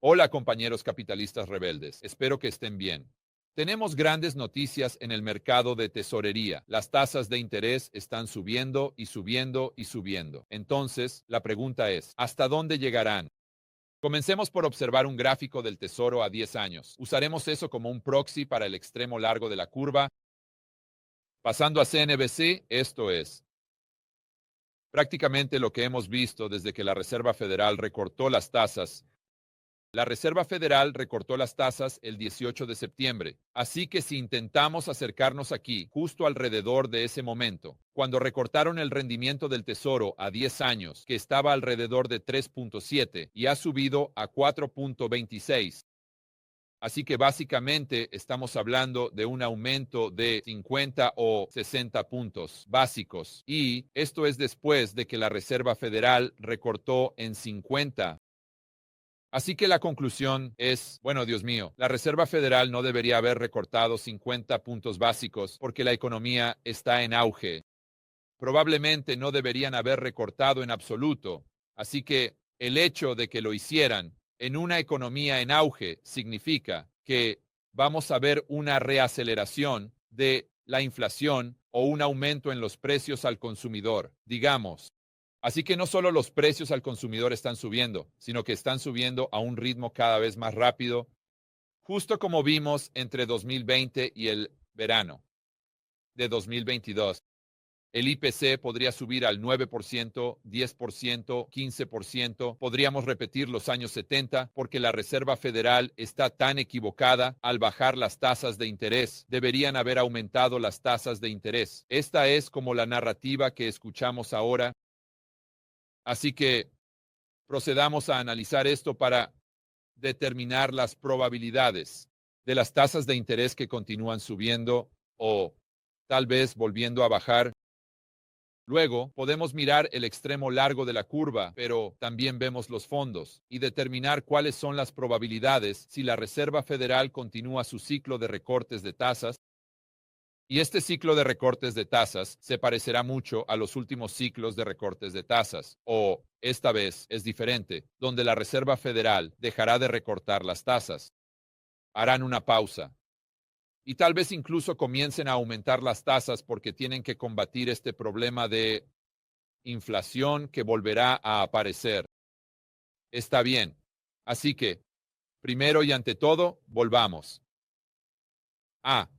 Hola compañeros capitalistas rebeldes, espero que estén bien. Tenemos grandes noticias en el mercado de tesorería. Las tasas de interés están subiendo y subiendo y subiendo. Entonces, la pregunta es, ¿hasta dónde llegarán? Comencemos por observar un gráfico del tesoro a 10 años. Usaremos eso como un proxy para el extremo largo de la curva. Pasando a CNBC, esto es prácticamente lo que hemos visto desde que la Reserva Federal recortó las tasas. La Reserva Federal recortó las tasas el 18 de septiembre, así que si intentamos acercarnos aquí, justo alrededor de ese momento, cuando recortaron el rendimiento del Tesoro a 10 años, que estaba alrededor de 3.7 y ha subido a 4.26. Así que básicamente estamos hablando de un aumento de 50 o 60 puntos básicos. Y esto es después de que la Reserva Federal recortó en 50. Así que la conclusión es, bueno, Dios mío, la Reserva Federal no debería haber recortado 50 puntos básicos porque la economía está en auge. Probablemente no deberían haber recortado en absoluto. Así que el hecho de que lo hicieran en una economía en auge significa que vamos a ver una reaceleración de la inflación o un aumento en los precios al consumidor, digamos. Así que no solo los precios al consumidor están subiendo, sino que están subiendo a un ritmo cada vez más rápido, justo como vimos entre 2020 y el verano de 2022. El IPC podría subir al 9%, 10%, 15%. Podríamos repetir los años 70 porque la Reserva Federal está tan equivocada al bajar las tasas de interés. Deberían haber aumentado las tasas de interés. Esta es como la narrativa que escuchamos ahora. Así que procedamos a analizar esto para determinar las probabilidades de las tasas de interés que continúan subiendo o tal vez volviendo a bajar. Luego, podemos mirar el extremo largo de la curva, pero también vemos los fondos y determinar cuáles son las probabilidades si la Reserva Federal continúa su ciclo de recortes de tasas. Y este ciclo de recortes de tasas se parecerá mucho a los últimos ciclos de recortes de tasas, o esta vez es diferente, donde la Reserva Federal dejará de recortar las tasas. Harán una pausa y tal vez incluso comiencen a aumentar las tasas porque tienen que combatir este problema de inflación que volverá a aparecer. Está bien. Así que, primero y ante todo, volvamos a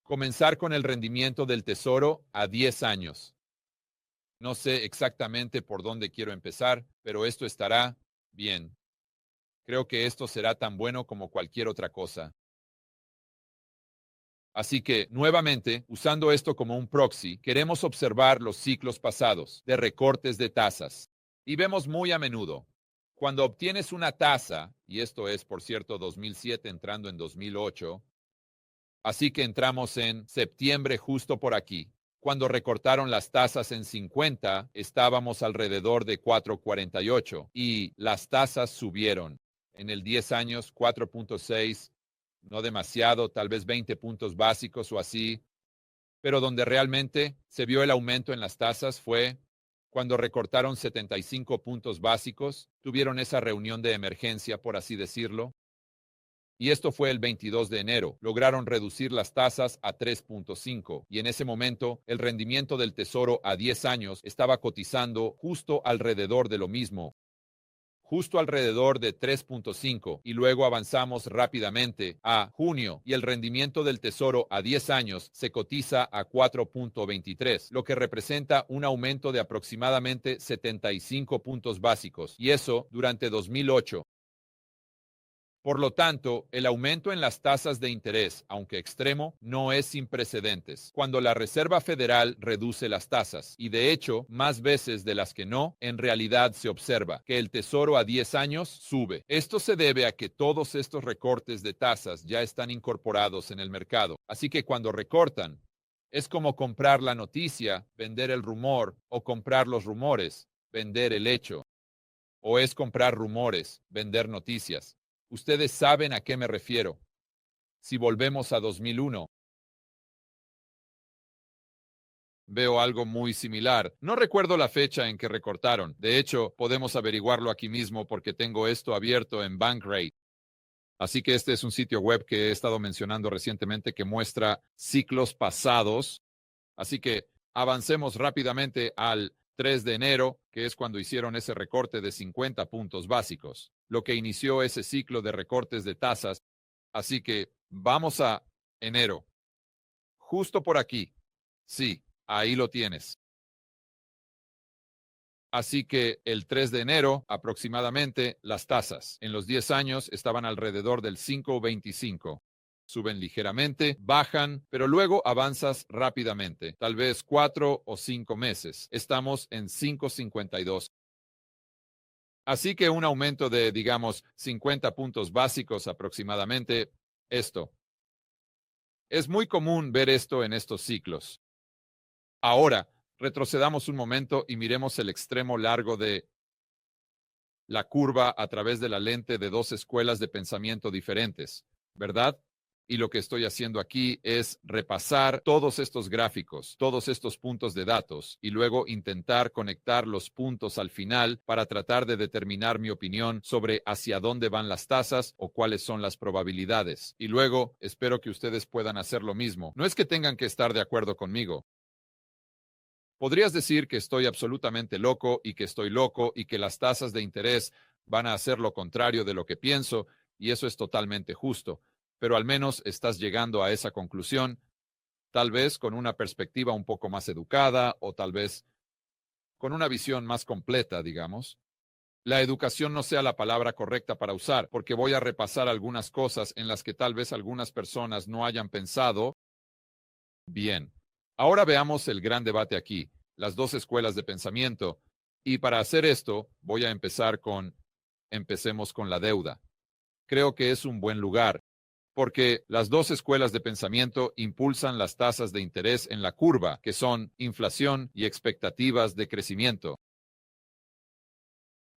comenzar con el rendimiento del tesoro a 10 años. No sé exactamente por dónde quiero empezar, pero esto estará bien. Creo que esto será tan bueno como cualquier otra cosa. Así que, nuevamente, usando esto como un proxy, queremos observar los ciclos pasados de recortes de tasas. Y vemos muy a menudo, cuando obtienes una tasa, y esto es, por cierto, 2007 entrando en 2008, así que entramos en septiembre justo por aquí. Cuando recortaron las tasas en 50, estábamos alrededor de 4.48 y las tasas subieron. En el 10 años, 4.6, no demasiado, tal vez 20 puntos básicos o así, pero donde realmente se vio el aumento en las tasas fue cuando recortaron 75 puntos básicos, tuvieron esa reunión de emergencia, por así decirlo, y esto fue el 22 de enero. Lograron reducir las tasas a 3.5 y en ese momento el rendimiento del tesoro a 10 años estaba cotizando justo alrededor de lo mismo, justo alrededor de 3.5 y luego avanzamos rápidamente a junio y el rendimiento del tesoro a 10 años se cotiza a 4.23, lo que representa un aumento de aproximadamente 75 puntos básicos y eso durante 2008. Por lo tanto, el aumento en las tasas de interés, aunque extremo, no es sin precedentes. Cuando la Reserva Federal reduce las tasas, y de hecho, más veces de las que no, en realidad se observa que el tesoro a 10 años sube. Esto se debe a que todos estos recortes de tasas ya están incorporados en el mercado. Así que cuando recortan, es como comprar la noticia, vender el rumor, o comprar los rumores, vender el hecho, o es comprar rumores, vender noticias. Ustedes saben a qué me refiero. Si volvemos a 2001, veo algo muy similar. No recuerdo la fecha en que recortaron. De hecho, podemos averiguarlo aquí mismo porque tengo esto abierto en Bankrate. Así que este es un sitio web que he estado mencionando recientemente que muestra ciclos pasados. Así que avancemos rápidamente al 3 de enero, que es cuando hicieron ese recorte de 50 puntos básicos, lo que inició ese ciclo de recortes de tasas. Así que vamos a enero, justo por aquí. Sí, ahí lo tienes. Así que el 3 de enero, aproximadamente, las tasas en los 10 años estaban alrededor del 5,25. Suben ligeramente, bajan, pero luego avanzas rápidamente, tal vez 4 o 5 meses. Estamos en 5,52. Así que un aumento de, digamos, 50 puntos básicos aproximadamente. Esto. Es muy común ver esto en estos ciclos. Ahora, retrocedamos un momento y miremos el extremo largo de la curva a través de la lente de dos escuelas de pensamiento diferentes, ¿verdad? Y lo que estoy haciendo aquí es repasar todos estos gráficos, todos estos puntos de datos, y luego intentar conectar los puntos al final para tratar de determinar mi opinión sobre hacia dónde van las tasas o cuáles son las probabilidades. Y luego espero que ustedes puedan hacer lo mismo. No es que tengan que estar de acuerdo conmigo. Podrías decir que estoy absolutamente loco y que estoy loco y que las tasas de interés van a hacer lo contrario de lo que pienso, y eso es totalmente justo, pero al menos estás llegando a esa conclusión, tal vez con una perspectiva un poco más educada o tal vez con una visión más completa, digamos. La educación no sea la palabra correcta para usar, porque voy a repasar algunas cosas en las que tal vez algunas personas no hayan pensado bien. Ahora veamos el gran debate aquí, las dos escuelas de pensamiento. Y para hacer esto, voy a empecemos con la deuda. Creo que es un buen lugar, porque las dos escuelas de pensamiento impulsan las tasas de interés en la curva, que son inflación y expectativas de crecimiento.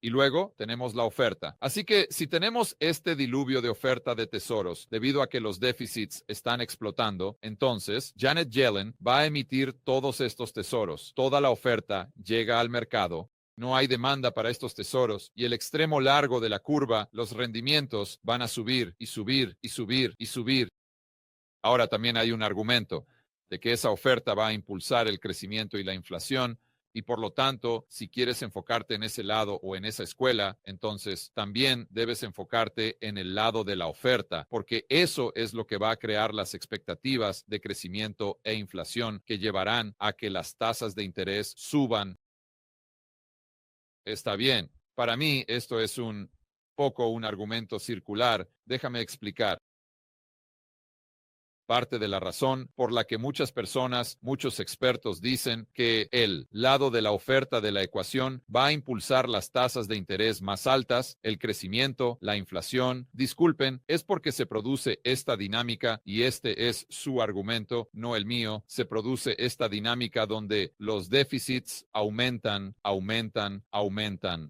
Y luego tenemos la oferta. Así que si tenemos este diluvio de oferta de tesoros debido a que los déficits están explotando, entonces Janet Yellen va a emitir todos estos tesoros. Toda la oferta llega al mercado. No hay demanda para estos tesoros y el extremo largo de la curva, los rendimientos van a subir y subir y subir y subir. Ahora también hay un argumento de que esa oferta va a impulsar el crecimiento y la inflación, y por lo tanto, si quieres enfocarte en ese lado o en esa escuela, entonces también debes enfocarte en el lado de la oferta, porque eso es lo que va a crear las expectativas de crecimiento e inflación que llevarán a que las tasas de interés suban. Está bien. Para mí, esto es un poco un argumento circular. Déjame explicar. Parte de la razón por la que muchas personas, muchos expertos dicen que el lado de la oferta de la ecuación va a impulsar las tasas de interés más altas, el crecimiento, la inflación. Disculpen, es porque se produce esta dinámica y este es su argumento, no el mío. Se produce esta dinámica donde los déficits aumentan, aumentan, aumentan.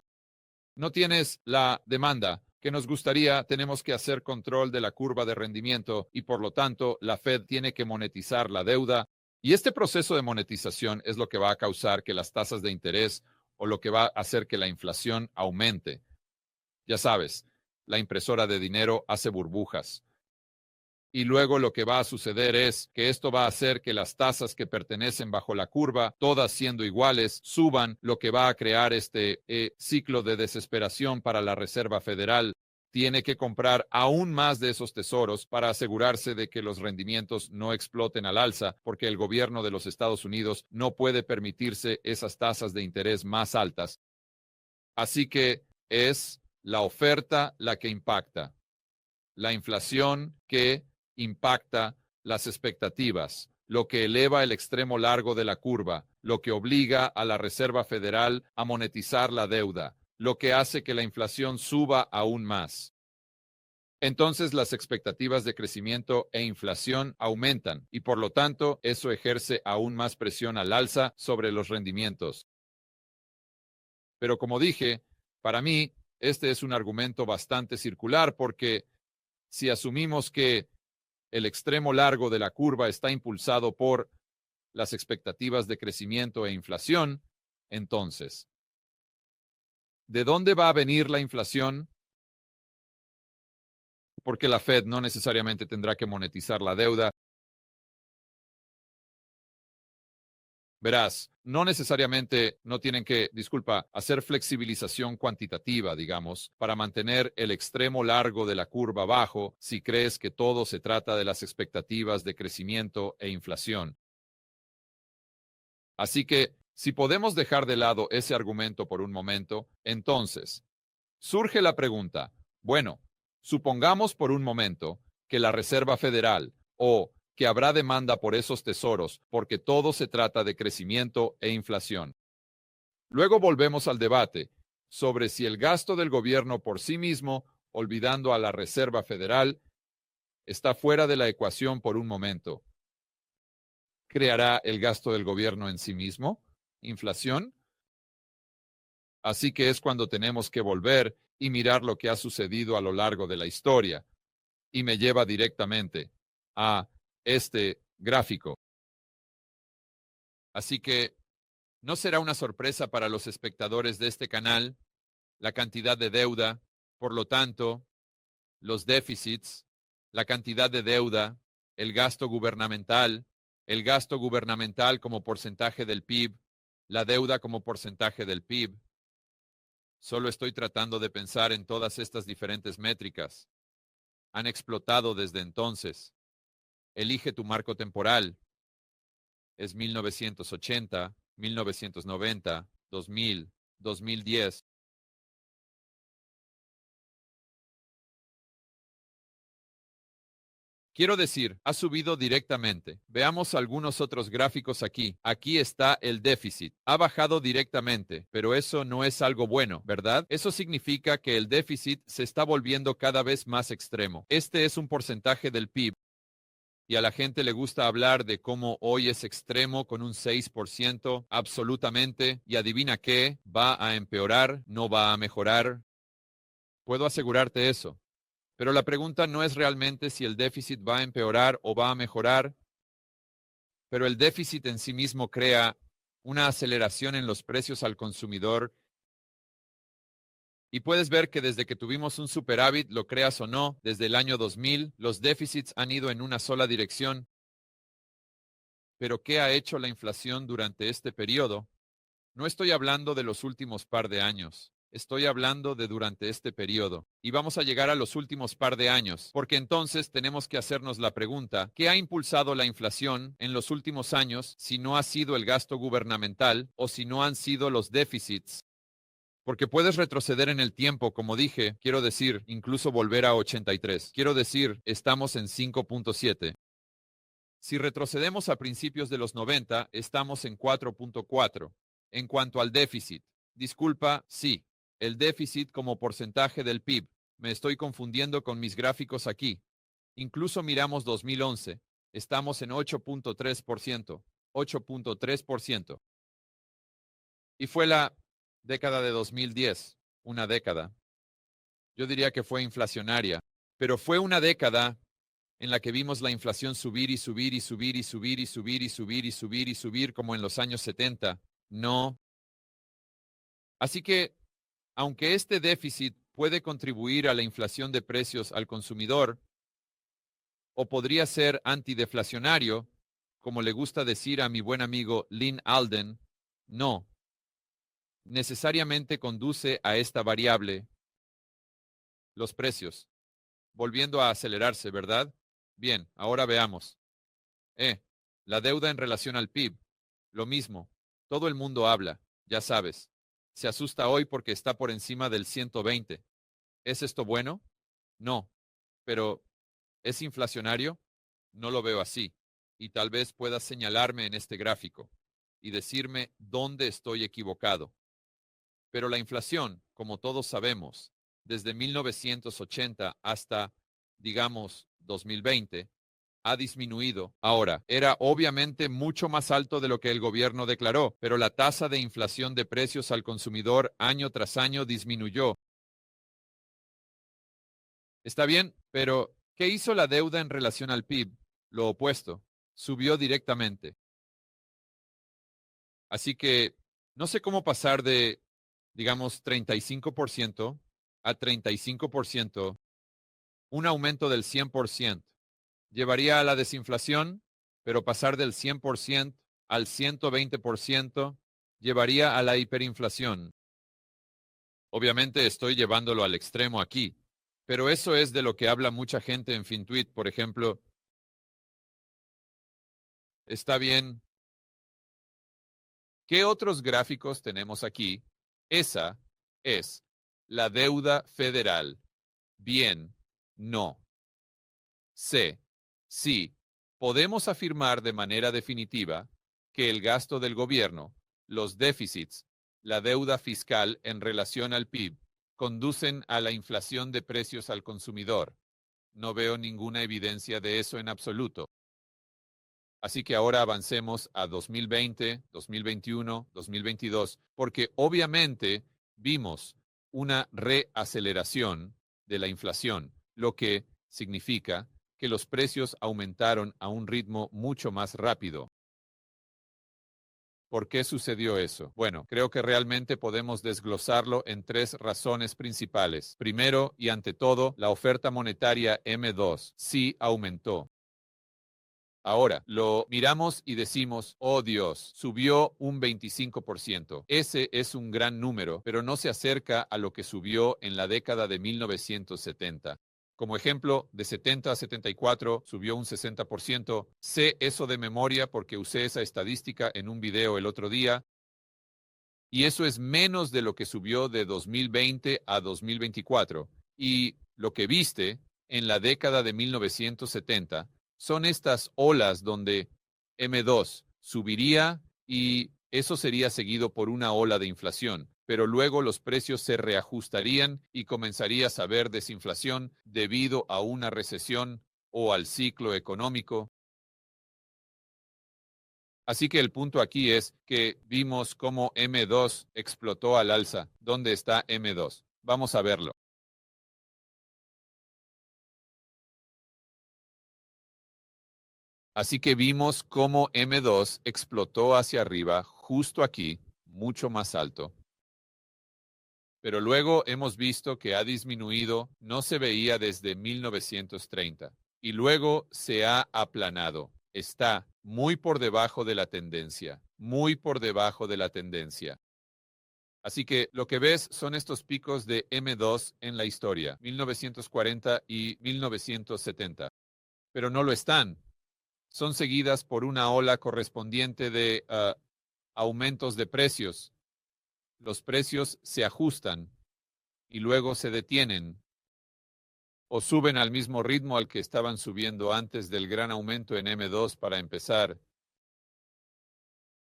No tienes la demanda que nos gustaría, tenemos que hacer control de la curva de rendimiento y por lo tanto la Fed tiene que monetizar la deuda y este proceso de monetización es lo que va a causar que las tasas de interés o lo que va a hacer que la inflación aumente. Ya sabes, la impresora de dinero hace burbujas. Y luego lo que va a suceder es que esto va a hacer que las tasas que pertenecen bajo la curva, todas siendo iguales, suban, lo que va a crear este ciclo de desesperación para la Reserva Federal. Tiene que comprar aún más de esos tesoros para asegurarse de que los rendimientos no exploten al alza, porque el gobierno de los Estados Unidos no puede permitirse esas tasas de interés más altas. Así que es la oferta la que impacta. La inflación que impacta las expectativas, lo que eleva el extremo largo de la curva, lo que obliga a la Reserva Federal a monetizar la deuda, lo que hace que la inflación suba aún más. Entonces las expectativas de crecimiento e inflación aumentan y por lo tanto eso ejerce aún más presión al alza sobre los rendimientos. Pero como dije, para mí este es un argumento bastante circular porque si asumimos que el extremo largo de la curva está impulsado por las expectativas de crecimiento e inflación, entonces, ¿de dónde va a venir la inflación? Porque la Fed no necesariamente tendrá que monetizar la deuda. Verás, no necesariamente no tienen que, hacer flexibilización cuantitativa, digamos, para mantener el extremo largo de la curva bajo si crees que todo se trata de las expectativas de crecimiento e inflación. Así que, si podemos dejar de lado ese argumento por un momento, entonces, surge la pregunta, bueno, supongamos por un momento que la Reserva Federal o que habrá demanda por esos tesoros porque todo se trata de crecimiento e inflación. Luego volvemos al debate sobre si el gasto del gobierno por sí mismo, olvidando a la Reserva Federal, está fuera de la ecuación por un momento. ¿Creará el gasto del gobierno en sí mismo inflación? Así que es cuando tenemos que volver y mirar lo que ha sucedido a lo largo de la historia. Y me lleva directamente a este gráfico. Así que no será una sorpresa para los espectadores de este canal la cantidad de deuda, por lo tanto, los déficits, la cantidad de deuda, el gasto gubernamental como porcentaje del PIB, la deuda como porcentaje del PIB. Solo estoy tratando de pensar en todas estas diferentes métricas. Han explotado desde entonces. Elige tu marco temporal. Es 1980, 1990, 2000, 2010. Quiero decir, ha subido directamente. Veamos algunos otros gráficos aquí. Aquí está el déficit. Ha bajado directamente, pero eso no es algo bueno, ¿verdad? Eso significa que el déficit se está volviendo cada vez más extremo. Este es un porcentaje del PIB. Y a la gente le gusta hablar de cómo hoy es extremo con un 6%, absolutamente. Y adivina qué, va a empeorar, no va a mejorar. Puedo asegurarte eso. Pero la pregunta no es realmente si el déficit va a empeorar o va a mejorar, pero el déficit en sí mismo crea una aceleración en los precios al consumidor y puedes ver que desde que tuvimos un superávit, lo creas o no, desde el año 2000, los déficits han ido en una sola dirección. Pero ¿qué ha hecho la inflación durante este periodo? No estoy hablando de los últimos par de años. Estoy hablando de durante este periodo. Y vamos a llegar a los últimos par de años, porque entonces tenemos que hacernos la pregunta, ¿qué ha impulsado la inflación en los últimos años si no ha sido el gasto gubernamental o si no han sido los déficits? Porque puedes retroceder en el tiempo, como dije, quiero decir, incluso volver a 83. Quiero decir, estamos en 5.7. Si retrocedemos a principios de los 90, estamos en 4.4. En cuanto al déficit, disculpa, sí, el déficit como porcentaje del PIB. Me estoy confundiendo con mis gráficos aquí. Incluso miramos 2011, estamos en 8.3%. 8.3%. Y fue la década de 2010, una década. Yo diría que fue inflacionaria, pero fue una década en la que vimos la inflación subir y subir y subir y subir y subir y subir y subir y subir como en los años 70. No. Así que, aunque este déficit puede contribuir a la inflación de precios al consumidor, o podría ser antideflacionario, como le gusta decir a mi buen amigo Lynn Alden, no. Necesariamente conduce a esta variable, los precios, volviendo a acelerarse, ¿verdad? Bien, ahora veamos. La deuda en relación al PIB. Lo mismo. Todo el mundo habla, ya sabes. Se asusta hoy porque está por encima del 120. ¿Es esto bueno? No. Pero, ¿es inflacionario? No lo veo así. Y tal vez puedas señalarme en este gráfico y decirme dónde estoy equivocado. Pero la inflación, como todos sabemos, desde 1980 hasta, digamos, 2020, ha disminuido. Ahora, era obviamente mucho más alto de lo que el gobierno declaró, pero la tasa de inflación de precios al consumidor año tras año disminuyó. Está bien, pero ¿qué hizo la deuda en relación al PIB? Lo opuesto, subió directamente. Así que no sé cómo pasar de, digamos, 35% a 35%, un aumento del 100%. Llevaría a la desinflación, pero pasar del 100% al 120% llevaría a la hiperinflación. Obviamente estoy llevándolo al extremo aquí, pero eso es de lo que habla mucha gente en FinTwit, por ejemplo. Está bien. ¿Qué otros gráficos tenemos aquí? Esa es la deuda federal. Bien, no. C. Sí, podemos afirmar de manera definitiva que el gasto del gobierno, los déficits, la deuda fiscal en relación al PIB, conducen a la inflación de precios al consumidor. No veo ninguna evidencia de eso en absoluto. Así que ahora avancemos a 2020, 2021, 2022, porque obviamente vimos una reaceleración de la inflación, lo que significa que los precios aumentaron a un ritmo mucho más rápido. ¿Por qué sucedió eso? Bueno, creo que realmente podemos desglosarlo en tres razones principales. Primero y ante todo, la oferta monetaria M2 sí aumentó. Ahora, lo miramos y decimos, oh Dios, subió un 25%. Ese es un gran número, pero no se acerca a lo que subió en la década de 1970. Como ejemplo, de 70 a 74 subió un 60%. Sé eso de memoria porque usé esa estadística en un video el otro día. Y eso es menos de lo que subió de 2020 a 2024. Y lo que viste en la década de 1970 son estas olas donde M2 subiría y eso sería seguido por una ola de inflación, pero luego los precios se reajustarían y comenzarías a ver desinflación debido a una recesión o al ciclo económico. Así que el punto aquí es que vimos cómo M2 explotó al alza. ¿Dónde está M2? Vamos a verlo. Así que vimos cómo M2 explotó hacia arriba, justo aquí, mucho más alto. Pero luego hemos visto que ha disminuido, no se veía desde 1930. Y luego se ha aplanado. Está muy por debajo de la tendencia, muy por debajo de la tendencia. Así que lo que ves son estos picos de M2 en la historia, 1940 y 1970. Pero no lo están. Son seguidas por una ola correspondiente de aumentos de precios. Los precios se ajustan y luego se detienen o suben al mismo ritmo al que estaban subiendo antes del gran aumento en M2 para empezar.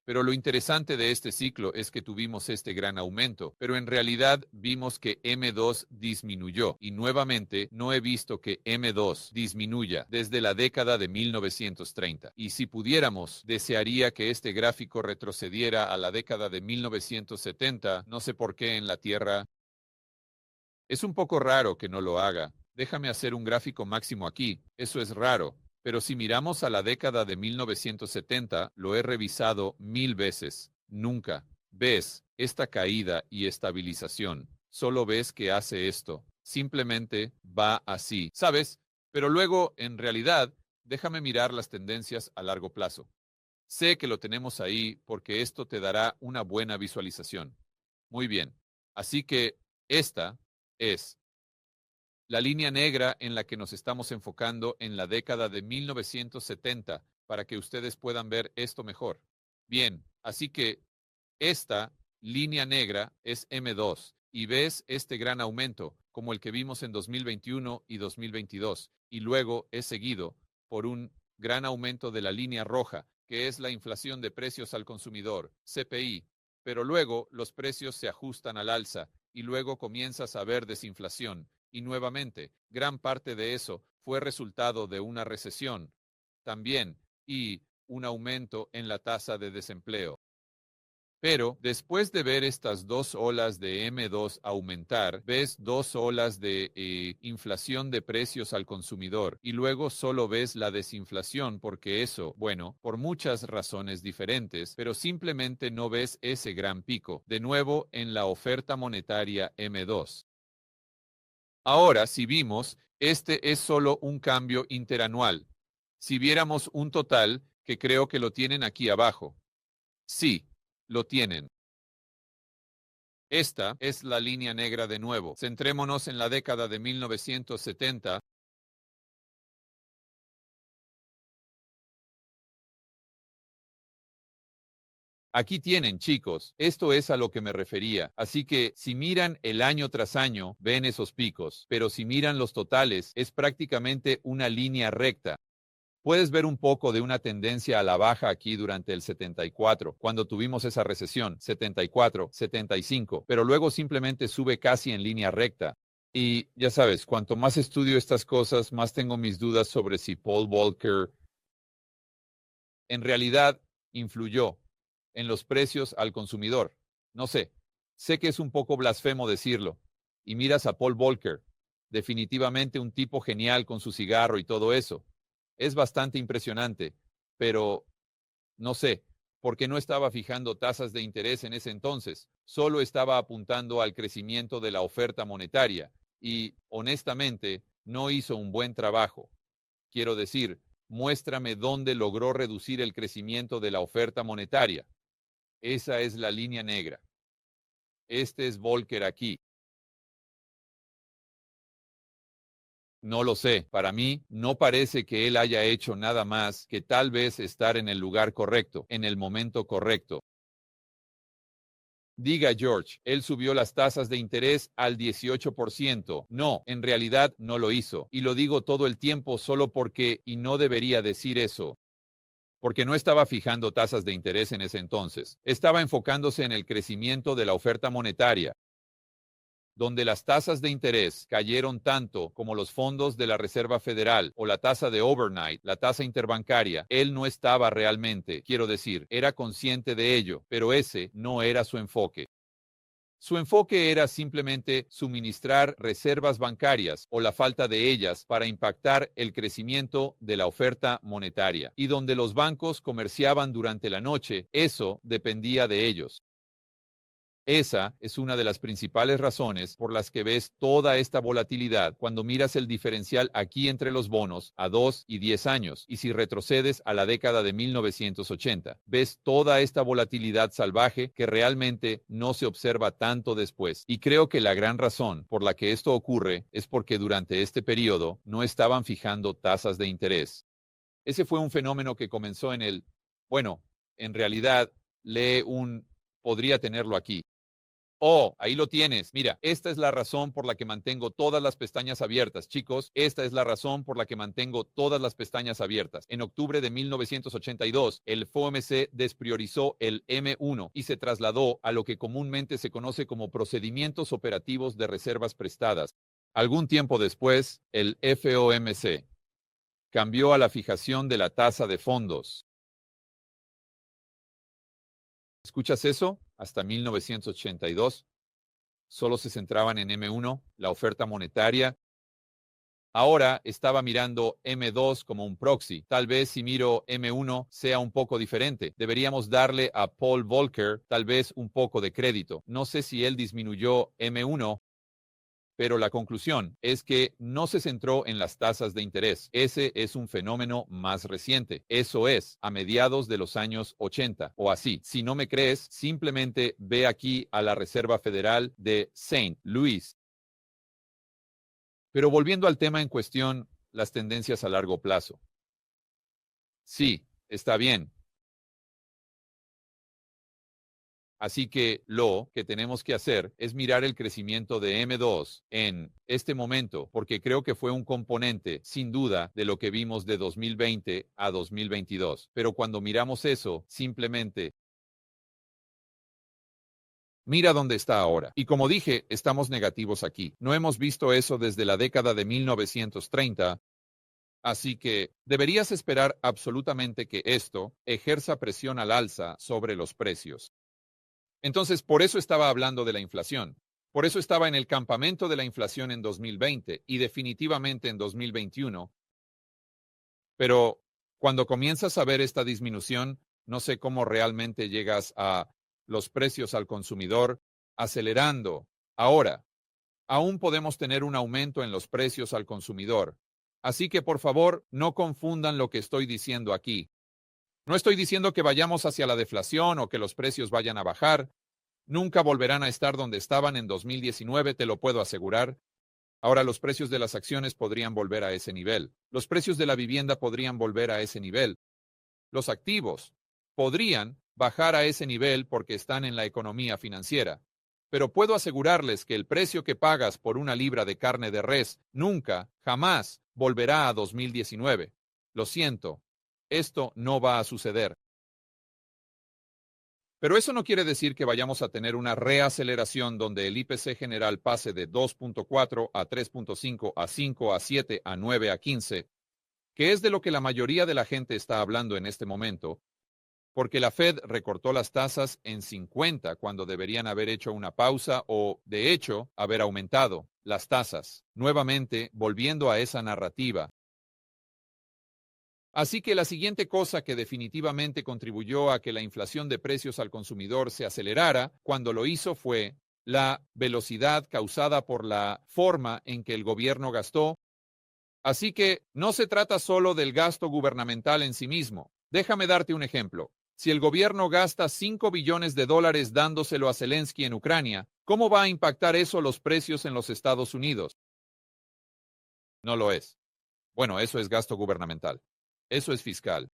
Pero lo interesante de este ciclo es que tuvimos este gran aumento, pero en realidad vimos que M2 disminuyó y nuevamente no he visto que M2 disminuya desde la década de 1930. Y si pudiéramos, desearía que este gráfico retrocediera a la década de 1970, no sé por qué en la Tierra. Es un poco raro que no lo haga. Déjame hacer un gráfico máximo aquí. Eso es raro. Pero si miramos a la década de 1970, lo he revisado 1000 veces. Nunca ves esta caída y estabilización. Solo ves que hace esto. Simplemente va así. ¿Sabes? Pero luego, en realidad, déjame mirar las tendencias a largo plazo. Sé que lo tenemos ahí porque esto te dará una buena visualización. Muy bien. Así que esta es la línea negra en la que nos estamos enfocando en la década de 1970 para que ustedes puedan ver esto mejor. Bien, así que esta línea negra es M2 y ves este gran aumento como el que vimos en 2021 y 2022 y luego es seguido por un gran aumento de la línea roja que es la inflación de precios al consumidor, CPI, pero luego los precios se ajustan al alza y luego comienzas a ver desinflación y nuevamente gran parte de eso fue resultado de una recesión también y un aumento en la tasa de desempleo. Pero después de ver estas dos olas de M2 aumentar, ves dos olas de inflación de precios al consumidor y luego solo ves la desinflación porque eso, bueno, por muchas razones diferentes, pero simplemente no ves ese gran pico, de nuevo en la oferta monetaria M2. Ahora, si vimos, este es solo un cambio interanual. Si viéramos un total, que creo que lo tienen aquí abajo. Sí, lo tienen. Esta es la línea negra de nuevo. Centrémonos en la década de 1970. Aquí tienen, chicos, esto es a lo que me refería. Así que si miran el año tras año, ven esos picos, pero si miran los totales, es prácticamente una línea recta. Puedes ver un poco de una tendencia a la baja aquí durante el 74, cuando tuvimos esa recesión, 74, 75, pero luego simplemente sube casi en línea recta. Y ya sabes, cuanto más estudio estas cosas, más tengo mis dudas sobre si Paul Volcker en realidad influyó en los precios al consumidor. No sé que es un poco blasfemo decirlo. Y miras a Paul Volcker, definitivamente un tipo genial con su cigarro y todo eso. Es bastante impresionante, pero no sé, porque no estaba fijando tasas de interés en ese entonces, solo estaba apuntando al crecimiento de la oferta monetaria y, honestamente, no hizo un buen trabajo. Quiero decir, muéstrame dónde logró reducir el crecimiento de la oferta monetaria. Esa es la línea negra. Este es Volcker aquí. No lo sé. Para mí, no parece que él haya hecho nada más que tal vez estar en el lugar correcto, en el momento correcto. Diga George, él subió las tasas de interés al 18%. No, en realidad no lo hizo. Y lo digo todo el tiempo solo porque, y no debería decir eso, porque no estaba fijando tasas de interés en ese entonces. Estaba enfocándose en el crecimiento de la oferta monetaria, donde las tasas de interés cayeron tanto como los fondos de la Reserva Federal o la tasa de overnight, la tasa interbancaria. Él no estaba realmente, quiero decir, era consciente de ello, pero ese no era su enfoque. Su enfoque era simplemente suministrar reservas bancarias o la falta de ellas para impactar el crecimiento de la oferta monetaria. Y donde los bancos comerciaban durante la noche, eso dependía de ellos. Esa es una de las principales razones por las que ves toda esta volatilidad cuando miras el diferencial aquí entre los bonos a 2 y 10 años. Y si retrocedes a la década de 1980, ves toda esta volatilidad salvaje que realmente no se observa tanto después. Y creo que la gran razón por la que esto ocurre es porque durante este periodo no estaban fijando tasas de interés. Ese fue un fenómeno que comenzó bueno, en realidad, podría tenerlo aquí. Oh, ahí lo tienes. Mira, esta es la razón por la que mantengo todas las pestañas abiertas, chicos. Esta es la razón por la que mantengo todas las pestañas abiertas. En octubre de 1982, el FOMC despriorizó el M1 y se trasladó a lo que comúnmente se conoce como procedimientos operativos de reservas prestadas. Algún tiempo después, el FOMC cambió a la fijación de la tasa de fondos. ¿Escuchas eso? Hasta 1982 solo se centraban en M1, la oferta monetaria. Ahora estaba mirando M2 como un proxy. Tal vez si miro M1 sea un poco diferente. Deberíamos darle a Paul Volcker tal vez un poco de crédito. No sé si él disminuyó M1, pero la conclusión es que no se centró en las tasas de interés. Ese es un fenómeno más reciente. Eso es, a mediados de los años 80 o así. Si no me crees, simplemente ve aquí a la Reserva Federal de Saint Louis. Pero volviendo al tema en cuestión, las tendencias a largo plazo. Sí, está bien. Así que lo que tenemos que hacer es mirar el crecimiento de M2 en este momento, porque creo que fue un componente, sin duda, de lo que vimos de 2020 a 2022. Pero cuando miramos eso, simplemente mira dónde está ahora. Y como dije, estamos negativos aquí. No hemos visto eso desde la década de 1930. Así que deberías esperar absolutamente que esto ejerza presión al alza sobre los precios. Entonces, por eso estaba hablando de la inflación. Por eso estaba en el campamento de la inflación en 2020 y definitivamente en 2021. Pero cuando comienzas a ver esta disminución, no sé cómo realmente llegas a los precios al consumidor acelerando. Ahora, aún podemos tener un aumento en los precios al consumidor. Así que por favor, no confundan lo que estoy diciendo aquí. No estoy diciendo que vayamos hacia la deflación o que los precios vayan a bajar. Nunca volverán a estar donde estaban en 2019, te lo puedo asegurar. Ahora los precios de las acciones podrían volver a ese nivel. Los precios de la vivienda podrían volver a ese nivel. Los activos podrían bajar a ese nivel porque están en la economía financiera. Pero puedo asegurarles que el precio que pagas por una libra de carne de res nunca, jamás volverá a 2019. Lo siento, esto no va a suceder. Pero eso no quiere decir que vayamos a tener una reaceleración donde el IPC general pase de 2.4 a 3.5 a 5 a 7 a 9 a 15, que es de lo que la mayoría de la gente está hablando en este momento, porque la Fed recortó las tasas en 50 cuando deberían haber hecho una pausa o, de hecho, haber aumentado las tasas, nuevamente volviendo a esa narrativa. Así que la siguiente cosa que definitivamente contribuyó a que la inflación de precios al consumidor se acelerara cuando lo hizo fue la velocidad causada por la forma en que el gobierno gastó. Así que no se trata solo del gasto gubernamental en sí mismo. Déjame darte un ejemplo. Si el gobierno gasta 5 billones de dólares dándoselo a Zelensky en Ucrania, ¿cómo va a impactar eso los precios en los Estados Unidos? No lo es. Bueno, eso es gasto gubernamental. Eso es fiscal.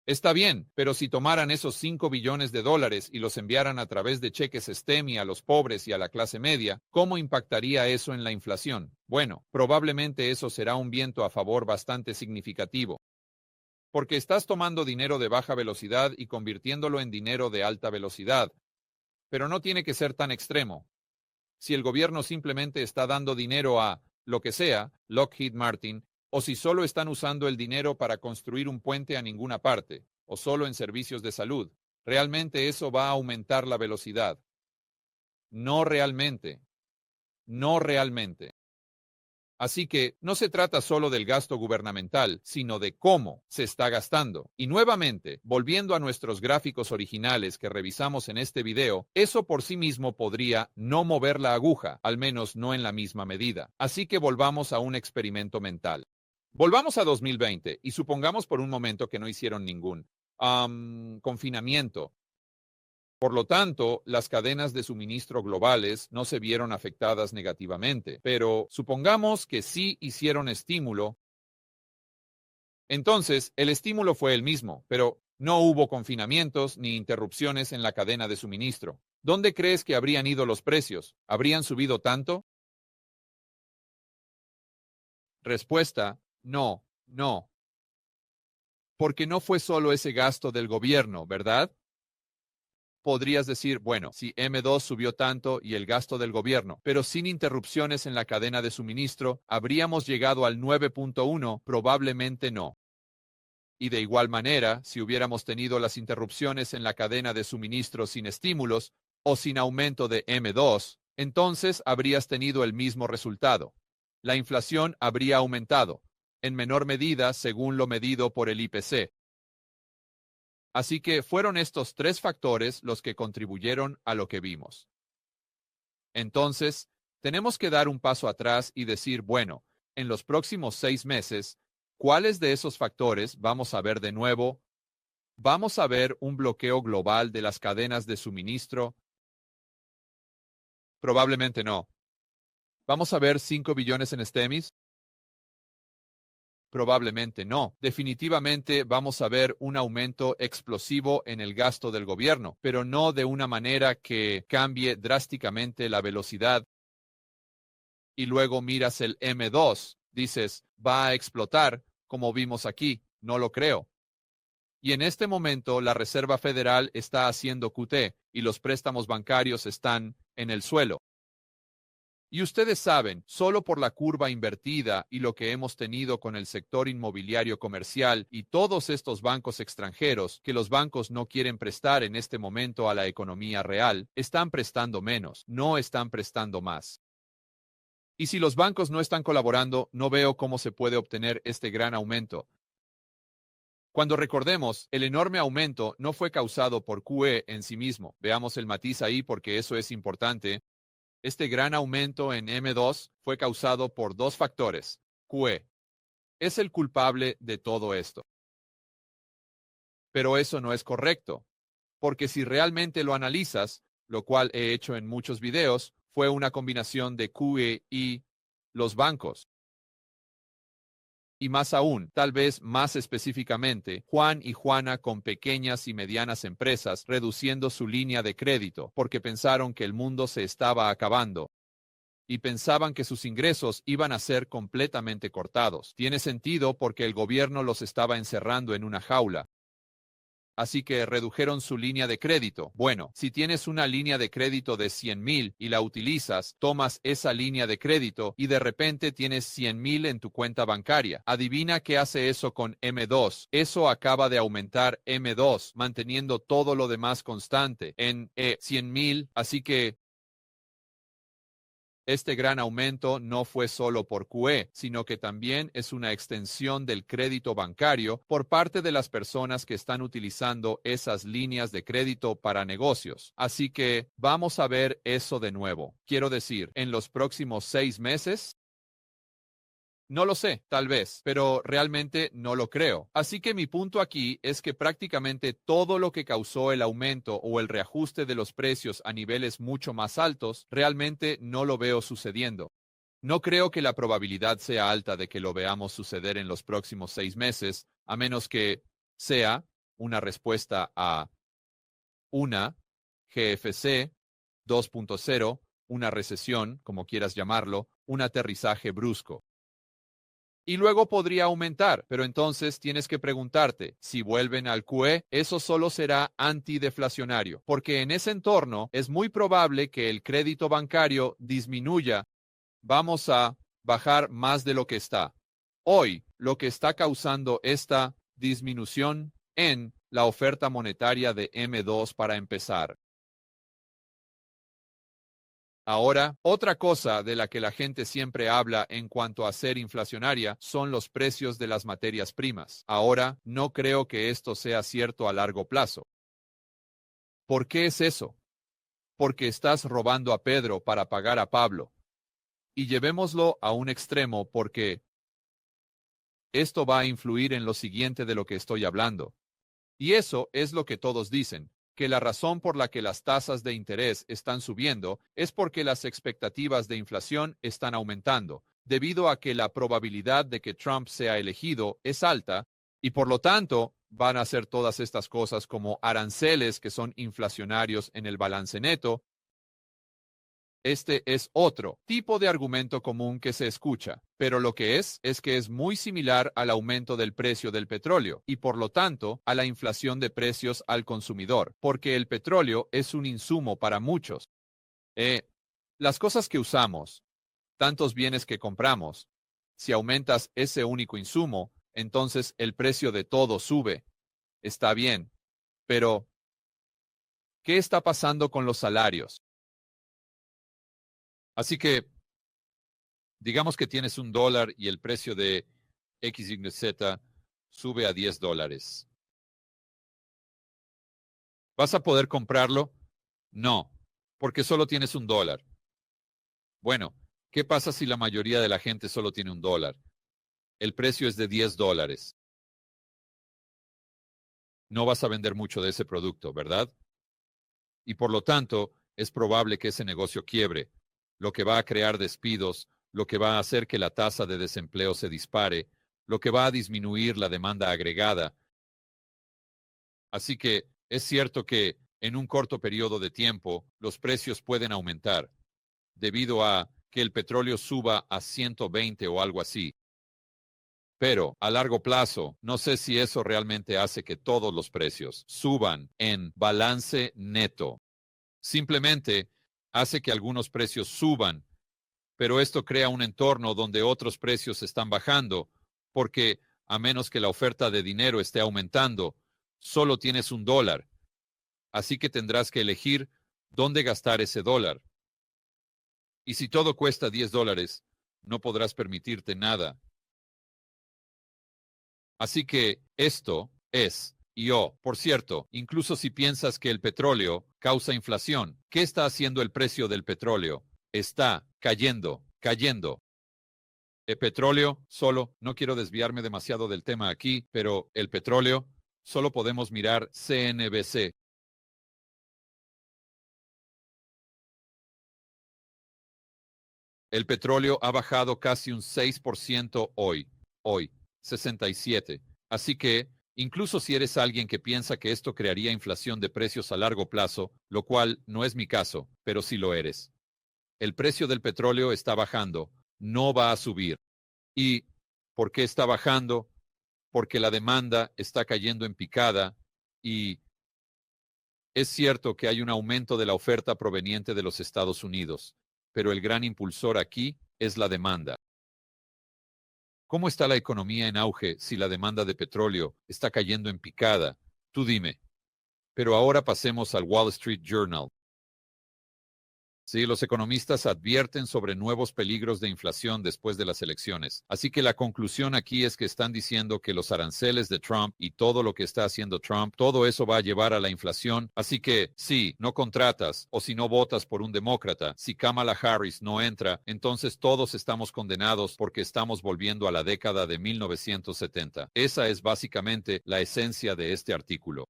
Está bien, pero si tomaran esos 5 billones de dólares y los enviaran a través de cheques STEMI a los pobres y a la clase media, ¿cómo impactaría eso en la inflación? Bueno, probablemente eso será un viento a favor bastante significativo. Porque estás tomando dinero de baja velocidad y convirtiéndolo en dinero de alta velocidad. Pero no tiene que ser tan extremo. Si el gobierno simplemente está dando dinero a, lo que sea, Lockheed Martin, o si solo están usando el dinero para construir un puente a ninguna parte, o solo en servicios de salud, realmente eso va a aumentar la velocidad. No realmente. No realmente. Así que no se trata solo del gasto gubernamental, sino de cómo se está gastando. Y nuevamente, volviendo a nuestros gráficos originales que revisamos en este video, eso por sí mismo podría no mover la aguja, al menos no en la misma medida. Así que volvamos a un experimento mental. Volvamos a 2020 y supongamos por un momento que no hicieron ningún confinamiento. Por lo tanto, las cadenas de suministro globales no se vieron afectadas negativamente, pero supongamos que sí hicieron estímulo. Entonces, el estímulo fue el mismo, pero no hubo confinamientos ni interrupciones en la cadena de suministro. ¿Dónde crees que habrían ido los precios? ¿Habrían subido tanto? Respuesta, no, no. Porque no fue solo ese gasto del gobierno, ¿verdad? Podrías decir, bueno, si M2 subió tanto y el gasto del gobierno, pero sin interrupciones en la cadena de suministro, ¿habríamos llegado al 9.1? Probablemente no. Y de igual manera, si hubiéramos tenido las interrupciones en la cadena de suministro sin estímulos o sin aumento de M2, entonces habrías tenido el mismo resultado. La inflación habría aumentado, en menor medida según lo medido por el IPC. Así que fueron estos tres factores los que contribuyeron a lo que vimos. Entonces, tenemos que dar un paso atrás y decir, bueno, en los próximos 6 meses, ¿cuáles de esos factores vamos a ver de nuevo? ¿Vamos a ver un bloqueo global de las cadenas de suministro? Probablemente no. ¿Vamos a ver 5 billones en STEMIs? Probablemente no. Definitivamente vamos a ver un aumento explosivo en el gasto del gobierno, pero no de una manera que cambie drásticamente la velocidad. Y luego miras el M2, dices, va a explotar, como vimos aquí. No lo creo. Y en este momento la Reserva Federal está haciendo QT y los préstamos bancarios están en el suelo. Y ustedes saben, solo por la curva invertida y lo que hemos tenido con el sector inmobiliario comercial y todos estos bancos extranjeros que los bancos no quieren prestar en este momento a la economía real, están prestando menos, no están prestando más. Y si los bancos no están colaborando, no veo cómo se puede obtener este gran aumento. Cuando recordemos, el enorme aumento no fue causado por QE en sí mismo. Veamos el matiz ahí porque eso es importante. Este gran aumento en M2 fue causado por dos factores. QE es el culpable de todo esto. Pero eso no es correcto, porque si realmente lo analizas, lo cual he hecho en muchos videos, fue una combinación de QE y los bancos. Y más aún, tal vez más específicamente, Juan y Juana con pequeñas y medianas empresas reduciendo su línea de crédito porque pensaron que el mundo se estaba acabando y pensaban que sus ingresos iban a ser completamente cortados. Tiene sentido porque el gobierno los estaba encerrando en una jaula. Así que redujeron su línea de crédito. Bueno, si tienes una línea de crédito de 100,000 y la utilizas, tomas esa línea de crédito y de repente tienes 100,000 en tu cuenta bancaria. Adivina qué hace eso con M2. Eso acaba de aumentar M2, manteniendo todo lo demás constante en 100,000. Así que este gran aumento no fue solo por QE, sino que también es una extensión del crédito bancario por parte de las personas que están utilizando esas líneas de crédito para negocios. Así que vamos a ver eso de nuevo. Quiero decir, en los próximos 6 meses, no lo sé, tal vez, pero realmente no lo creo. Así que mi punto aquí es que prácticamente todo lo que causó el aumento o el reajuste de los precios a niveles mucho más altos, realmente no lo veo sucediendo. No creo que la probabilidad sea alta de que lo veamos suceder en los próximos 6 meses, a menos que sea una respuesta a una GFC 2.0, una recesión, como quieras llamarlo, un aterrizaje brusco. Y luego podría aumentar, pero entonces tienes que preguntarte, si vuelven al QE, eso solo será antideflacionario, porque en ese entorno es muy probable que el crédito bancario disminuya. Vamos a bajar más de lo que está. Hoy, lo que está causando esta disminución en la oferta monetaria de M2 para empezar. Ahora, otra cosa de la que la gente siempre habla en cuanto a ser inflacionaria son los precios de las materias primas. Ahora, no creo que esto sea cierto a largo plazo. ¿Por qué es eso? Porque estás robando a Pedro para pagar a Pablo. Y llevémoslo a un extremo porque esto va a influir en lo siguiente de lo que estoy hablando. Y eso es lo que todos dicen, que la razón por la que las tasas de interés están subiendo es porque las expectativas de inflación están aumentando, debido a que la probabilidad de que Trump sea elegido es alta y por lo tanto van a hacer todas estas cosas como aranceles que son inflacionarios en el balance neto. Este es otro tipo de argumento común que se escucha, pero lo que es que es muy similar al aumento del precio del petróleo y por lo tanto a la inflación de precios al consumidor, porque el petróleo es un insumo para muchos. Las cosas que usamos, tantos bienes que compramos, si aumentas ese único insumo, entonces el precio de todo sube. Está bien, pero ¿qué está pasando con los salarios? Así que digamos que tienes $1 y el precio de X, Y, Z sube a $10. ¿Vas a poder comprarlo? No, porque solo tienes $1. Bueno, ¿qué pasa si la mayoría de la gente solo tiene $1? El precio es de $10. No vas a vender mucho de ese producto, ¿verdad? Y por lo tanto, es probable que ese negocio quiebre, lo que va a crear despidos, lo que va a hacer que la tasa de desempleo se dispare, lo que va a disminuir la demanda agregada. Así que es cierto que en un corto periodo de tiempo los precios pueden aumentar debido a que el petróleo suba a 120 o algo así. Pero a largo plazo, no sé si eso realmente hace que todos los precios suban en balance neto. Simplemente hace que algunos precios suban pero esto crea un entorno donde otros precios están bajando, porque a menos que la oferta de dinero esté aumentando, solo tienes $1. Así que tendrás que elegir dónde gastar ese dólar. Y si todo cuesta $10, no podrás permitirte nada. Así que esto es, por cierto, incluso si piensas que el petróleo causa inflación, ¿qué está haciendo el precio del petróleo? Está cayendo, cayendo. El petróleo, solo, no quiero desviarme demasiado del tema aquí, pero el petróleo, solo podemos mirar CNBC. El petróleo ha bajado casi un 6% hoy, 67. Así que, incluso si eres alguien que piensa que esto crearía inflación de precios a largo plazo, lo cual no es mi caso, pero sí lo eres. El precio del petróleo está bajando, no va a subir. ¿Y por qué está bajando? Porque la demanda está cayendo en picada y es cierto que hay un aumento de la oferta proveniente de los Estados Unidos, pero el gran impulsor aquí es la demanda. ¿Cómo está la economía en auge si la demanda de petróleo está cayendo en picada? Tú dime. Pero ahora pasemos al Wall Street Journal. Sí, los economistas advierten sobre nuevos peligros de inflación después de las elecciones. Así que la conclusión aquí es que están diciendo que los aranceles de Trump y todo lo que está haciendo Trump, todo eso va a llevar a la inflación. Así que si no contratas o si no votas por un demócrata, si Kamala Harris no entra, entonces todos estamos condenados porque estamos volviendo a la década de 1970. Esa es básicamente la esencia de este artículo.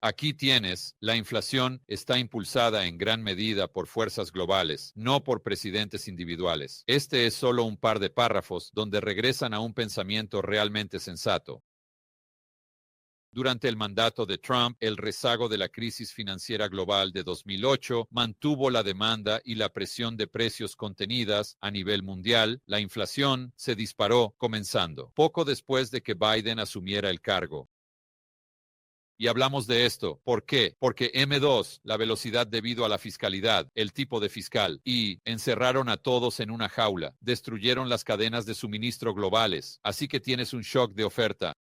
Aquí tienes, la inflación está impulsada en gran medida por fuerzas globales, no por presidentes individuales. Este es solo un par de párrafos donde regresan a un pensamiento realmente sensato. Durante el mandato de Trump, el rezago de la crisis financiera global de 2008 mantuvo la demanda y la presión de precios contenidas a nivel mundial. La inflación se disparó, comenzando poco después de que Biden asumiera el cargo. Y hablamos de esto. ¿Por qué? Porque M2, la velocidad debido a la fiscalidad, el tipo de fiscal, y encerraron a todos en una jaula, destruyeron las cadenas de suministro globales, así que tienes un shock de oferta.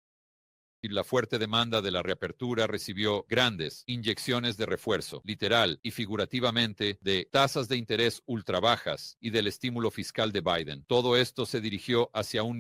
Y la fuerte demanda de la reapertura recibió grandes inyecciones de refuerzo, literal y figurativamente, de tasas de interés ultra bajas y del estímulo fiscal de Biden. Todo esto se dirigió hacia un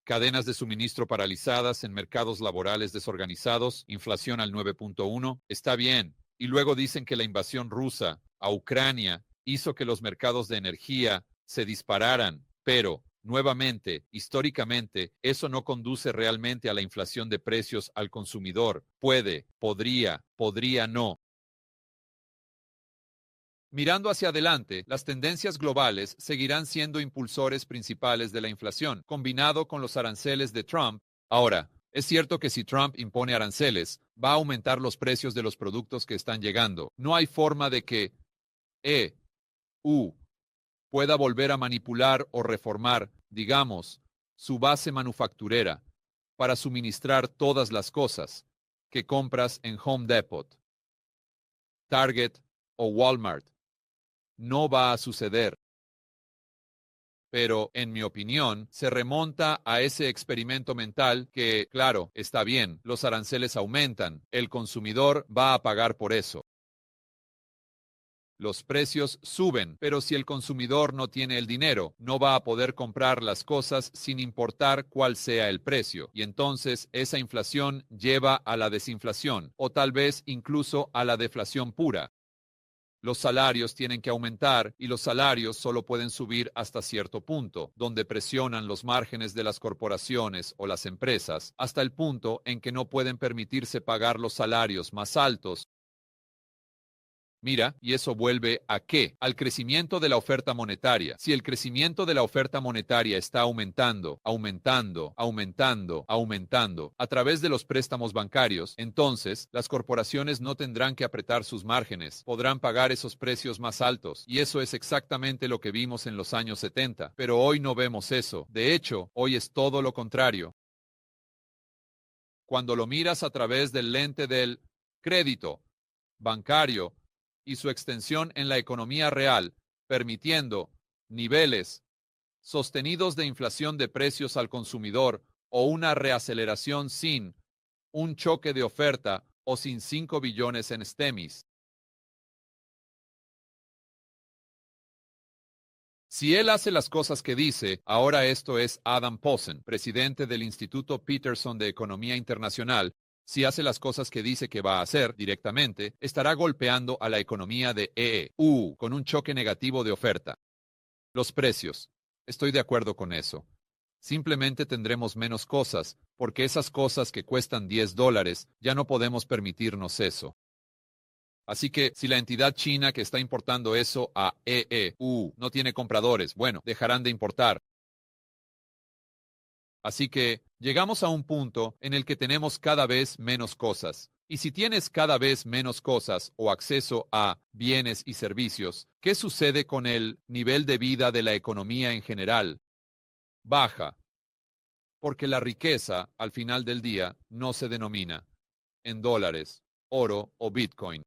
cadenas de suministro paralizadas en mercados laborales desorganizados, inflación al 9.1, está bien. Y luego dicen que la invasión rusa a Ucrania hizo que los mercados de energía se dispararan, pero, nuevamente, históricamente, eso no conduce realmente a la inflación de precios al consumidor. Podría no. Mirando hacia adelante, las tendencias globales seguirán siendo impulsores principales de la inflación, combinado con los aranceles de Trump. Ahora, es cierto que si Trump impone aranceles, va a aumentar los precios de los productos que están llegando. No hay forma de que EU pueda volver a manipular o reformar, digamos, su base manufacturera para suministrar todas las cosas que compras en Home Depot, Target o Walmart. No va a suceder. Pero, en mi opinión, se remonta a ese experimento mental que, claro, está bien, los aranceles aumentan, el consumidor va a pagar por eso. Los precios suben, pero si el consumidor no tiene el dinero, no va a poder comprar las cosas sin importar cuál sea el precio. Y entonces esa inflación lleva a la desinflación, o tal vez incluso a la deflación pura. Los salarios tienen que aumentar y los salarios solo pueden subir hasta cierto punto, donde presionan los márgenes de las corporaciones o las empresas, hasta el punto en que no pueden permitirse pagar los salarios más altos. Mira, y eso vuelve ¿a qué? Al crecimiento de la oferta monetaria. Si el crecimiento de la oferta monetaria está aumentando, aumentando a través de los préstamos bancarios, entonces las corporaciones no tendrán que apretar sus márgenes, podrán pagar esos precios más altos. Y eso es exactamente lo que vimos en los años 70. Pero hoy no vemos eso. De hecho, hoy es todo lo contrario. Cuando lo miras a través del lente del crédito bancario, y su extensión en la economía real, permitiendo niveles sostenidos de inflación de precios al consumidor o una reaceleración sin un choque de oferta o sin 5 billones en STEMIs. Si él hace las cosas que dice, ahora esto es Adam Posen, presidente del Instituto Peterson de Economía Internacional, si hace las cosas que dice que va a hacer directamente, estará golpeando a la economía de EU con un choque negativo de oferta. Los precios. Estoy de acuerdo con eso. Simplemente tendremos menos cosas, porque esas cosas que cuestan $10 ya no podemos permitirnos eso. Así que si la entidad china que está importando eso a EU no tiene compradores, bueno, dejarán de importar. Así que llegamos a un punto en el que tenemos cada vez menos cosas. Y si tienes cada vez menos cosas o acceso a bienes y servicios, ¿qué sucede con el nivel de vida de la economía en general? Baja. Porque la riqueza, al final del día, no se denomina en dólares, oro o Bitcoin.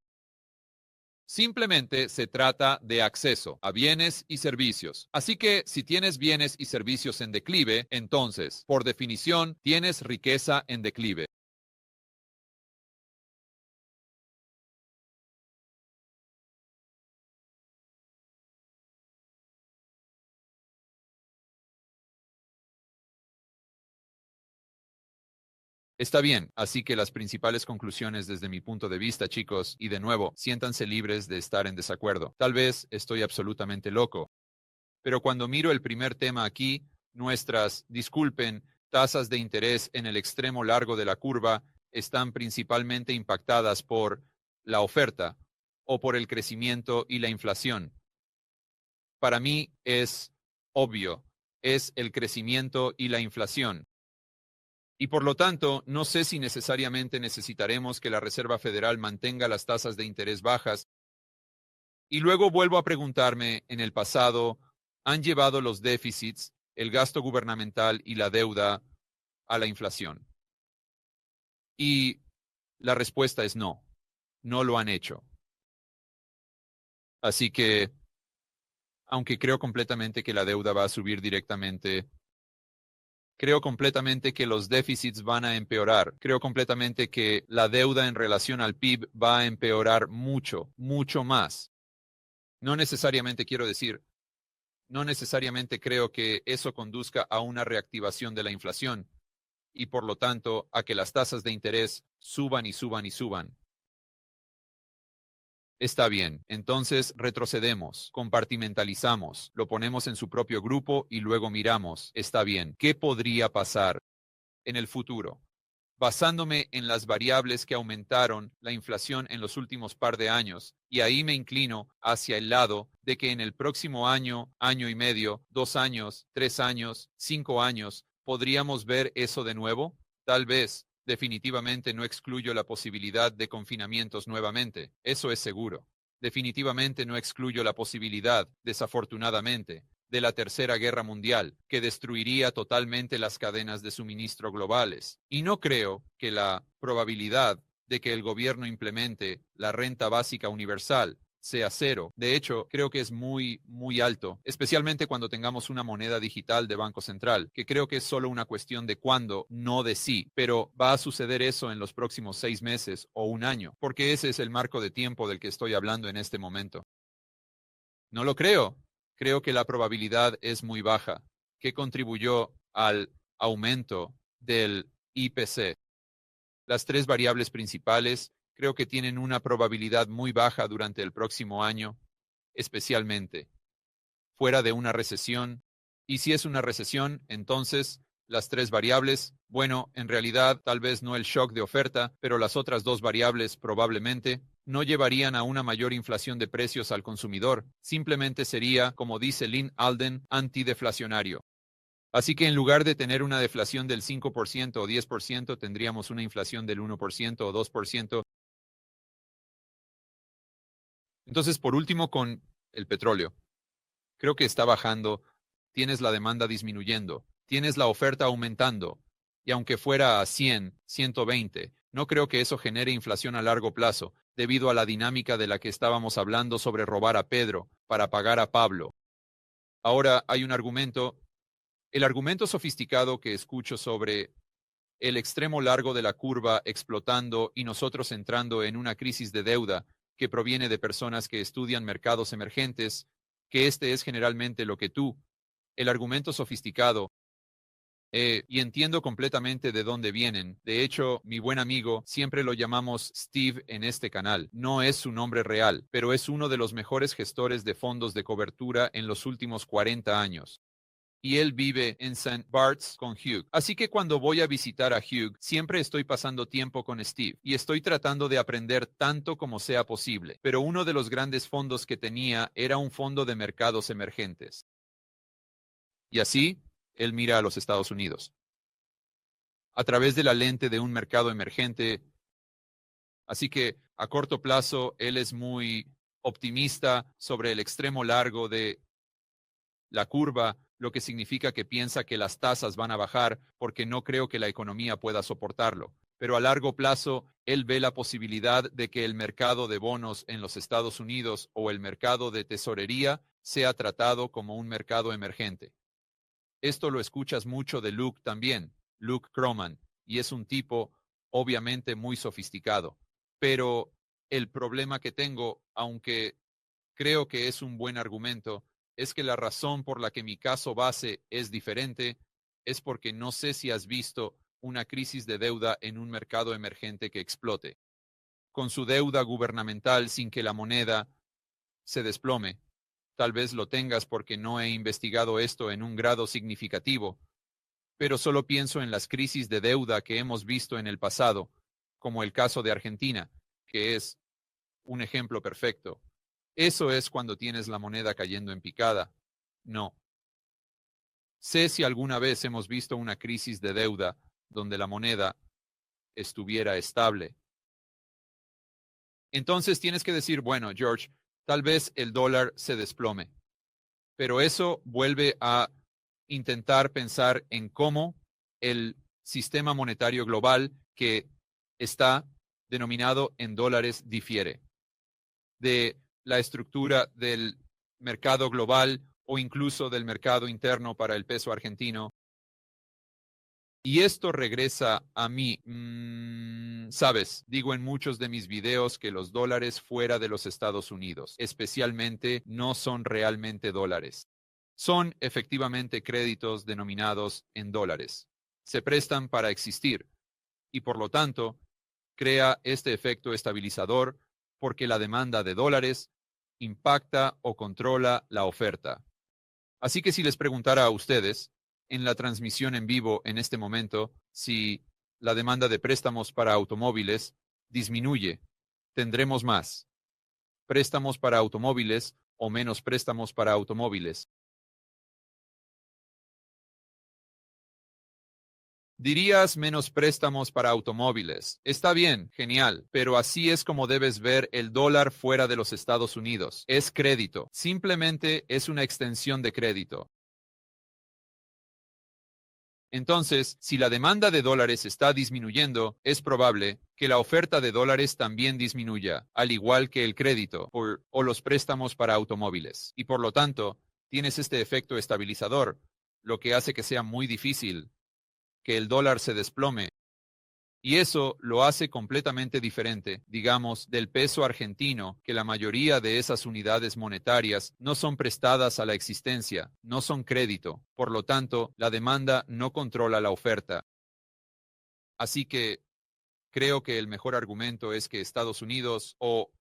Simplemente se trata de acceso a bienes y servicios. Así que si tienes bienes y servicios en declive, entonces, por definición, tienes riqueza en declive. Está bien, así que las principales conclusiones desde mi punto de vista, chicos, y de nuevo, siéntanse libres de estar en desacuerdo. Tal vez estoy absolutamente loco, pero cuando miro el primer tema aquí, nuestras, disculpen, tasas de interés en el extremo largo de la curva están principalmente impactadas por la oferta o por el crecimiento y la inflación. Para mí es obvio, es el crecimiento y la inflación. Y por lo tanto, no sé si necesariamente necesitaremos que la Reserva Federal mantenga las tasas de interés bajas. Y luego vuelvo a preguntarme, en el pasado, ¿han llevado los déficits, el gasto gubernamental y la deuda a la inflación? Y la respuesta es no, no lo han hecho. Así que, aunque creo completamente que la deuda va a subir directamente, creo completamente que los déficits van a empeorar. Creo completamente que la deuda en relación al PIB va a empeorar mucho, mucho más. No necesariamente quiero decir, no necesariamente creo que eso conduzca a una reactivación de la inflación y por lo tanto a que las tasas de interés suban y suban y suban. Está bien, entonces retrocedemos, compartimentalizamos, lo ponemos en su propio grupo y luego miramos, está bien, ¿qué podría pasar en el futuro? Basándome en las variables que aumentaron la inflación en los últimos par de años, y ahí me inclino hacia el lado de que en el próximo año, año y medio, 2 años, 3 años, 5 años, ¿podríamos ver eso de nuevo? Tal vez. Definitivamente no excluyo la posibilidad de confinamientos nuevamente, eso es seguro. Definitivamente no excluyo la posibilidad, desafortunadamente, de la Tercera Guerra Mundial, que destruiría totalmente las cadenas de suministro globales. Y no creo que la probabilidad de que el gobierno implemente la renta básica universal sea cero. De hecho, creo que es muy, muy alto, especialmente cuando tengamos una moneda digital de Banco Central, que creo que es solo una cuestión de cuándo, no de sí. Pero va a suceder eso en los próximos 6 meses o un año, porque ese es el marco de tiempo del que estoy hablando en este momento. No lo creo. Creo que la probabilidad es muy baja, que contribuyó al aumento del IPC. Las tres variables principales creo que tienen una probabilidad muy baja durante el próximo año, especialmente fuera de una recesión. Y si es una recesión, entonces las tres variables, bueno, en realidad tal vez no el shock de oferta, pero las otras dos variables probablemente no llevarían a una mayor inflación de precios al consumidor. Simplemente sería, como dice Lynn Alden, antideflacionario. Así que en lugar de tener una deflación del 5% o 10%, tendríamos una inflación del 1% o 2%. Entonces, por último, con el petróleo. Creo que está bajando, tienes la demanda disminuyendo, tienes la oferta aumentando, y aunque fuera a 100, 120, no creo que eso genere inflación a largo plazo, debido a la dinámica de la que estábamos hablando sobre robar a Pedro, para pagar a Pablo. Ahora hay un argumento, el argumento sofisticado que escucho sobre el extremo largo de la curva explotando y nosotros entrando en una crisis de deuda que proviene de personas que estudian mercados emergentes, que este es generalmente lo que el argumento sofisticado, y entiendo completamente de dónde vienen. De hecho, mi buen amigo, siempre lo llamamos Steve en este canal. No es su nombre real, pero es uno de los mejores gestores de fondos de cobertura en los últimos 40 años. Y él vive en St. Bart's con Hugh. Así que cuando voy a visitar a Hugh, siempre estoy pasando tiempo con Steve y estoy tratando de aprender tanto como sea posible. Pero uno de los grandes fondos que tenía era un fondo de mercados emergentes. Y así, él mira a los Estados Unidos a través de la lente de un mercado emergente. Así que a corto plazo, él es muy optimista sobre el extremo largo de la curva, lo que significa que piensa que las tasas van a bajar porque no creo que la economía pueda soportarlo. Pero a largo plazo, él ve la posibilidad de que el mercado de bonos en los Estados Unidos o el mercado de tesorería sea tratado como un mercado emergente. Esto lo escuchas mucho de Luke también, Luke Croman, y es un tipo obviamente muy sofisticado. Pero el problema que tengo, aunque creo que es un buen argumento, es que la razón por la que mi caso base es diferente es porque no sé si has visto una crisis de deuda en un mercado emergente que explote, con su deuda gubernamental sin que la moneda se desplome. Tal vez lo tengas porque no he investigado esto en un grado significativo, pero solo pienso en las crisis de deuda que hemos visto en el pasado, como el caso de Argentina, que es un ejemplo perfecto. Eso es cuando tienes la moneda cayendo en picada. No. Sé si alguna vez hemos visto una crisis de deuda donde la moneda estuviera estable. Entonces tienes que decir, bueno, George, tal vez el dólar se desplome. Pero eso vuelve a intentar pensar en cómo el sistema monetario global que está denominado en dólares difiere de la estructura del mercado global o incluso del mercado interno para el peso argentino. Y esto regresa a mí. Sabes, digo en muchos de mis videos que los dólares fuera de los Estados Unidos, especialmente, no son realmente dólares. Son efectivamente créditos denominados en dólares. Se prestan para existir y por lo tanto crea este efecto estabilizador porque la demanda de dólares impacta o controla la oferta. Así que si les preguntara a ustedes en la transmisión en vivo en este momento si la demanda de préstamos para automóviles disminuye, tendremos más préstamos para automóviles o menos préstamos para automóviles. Dirías menos préstamos para automóviles. Está bien, genial, pero así es como debes ver el dólar fuera de los Estados Unidos. Es crédito, simplemente es una extensión de crédito. Entonces, si la demanda de dólares está disminuyendo, es probable que la oferta de dólares también disminuya, al igual que el crédito o los préstamos para automóviles. Y por lo tanto, tienes este efecto estabilizador, lo que hace que sea muy difícil que el dólar se desplome. Y eso lo hace completamente diferente, digamos, del peso argentino, que la mayoría de esas unidades monetarias no son prestadas a la existencia, no son crédito. Por lo tanto, la demanda no controla la oferta. Así que creo que el mejor argumento es que Estados Unidos o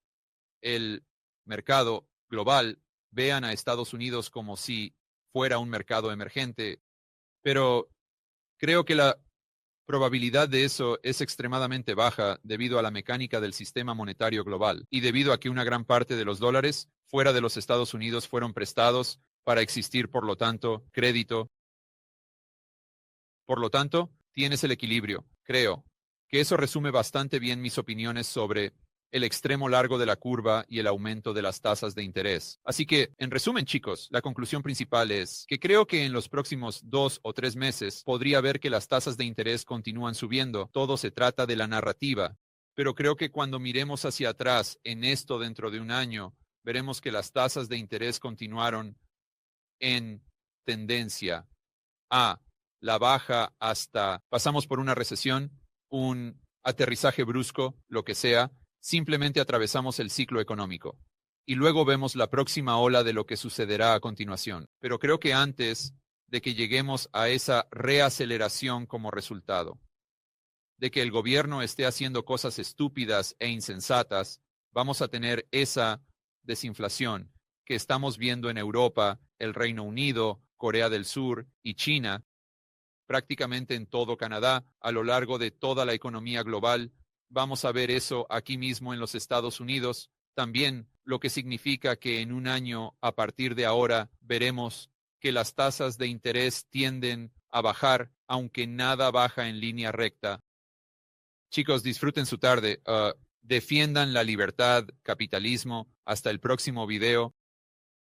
el mercado global vean a Estados Unidos como si fuera un mercado emergente, pero creo que la probabilidad de eso es extremadamente baja debido a la mecánica del sistema monetario global y debido a que una gran parte de los dólares fuera de los Estados Unidos fueron prestados para existir, por lo tanto, crédito. Por lo tanto, tienes el equilibrio. Creo que eso resume bastante bien mis opiniones sobre el extremo largo de la curva y el aumento de las tasas de interés. Así que, en resumen, chicos, la conclusión principal es que creo que en los próximos 2 o 3 meses podría ver que las tasas de interés continúan subiendo. Todo se trata de la narrativa. Pero creo que cuando miremos hacia atrás en esto dentro de un año, veremos que las tasas de interés continuaron en tendencia a la baja hasta pasamos por una recesión, un aterrizaje brusco, lo que sea, simplemente atravesamos el ciclo económico. Y luego vemos la próxima ola de lo que sucederá a continuación. Pero creo que antes de que lleguemos a esa reaceleración como resultado, de que el gobierno esté haciendo cosas estúpidas e insensatas, vamos a tener esa desinflación que estamos viendo en Europa, el Reino Unido, Corea del Sur y China, prácticamente en todo Canadá, a lo largo de toda la economía global. Vamos a ver eso aquí mismo en los Estados Unidos, también lo que significa que en un año a partir de ahora veremos que las tasas de interés tienden a bajar, aunque nada baja en línea recta. Chicos, disfruten su tarde. Defiendan la libertad, capitalismo. Hasta el próximo video.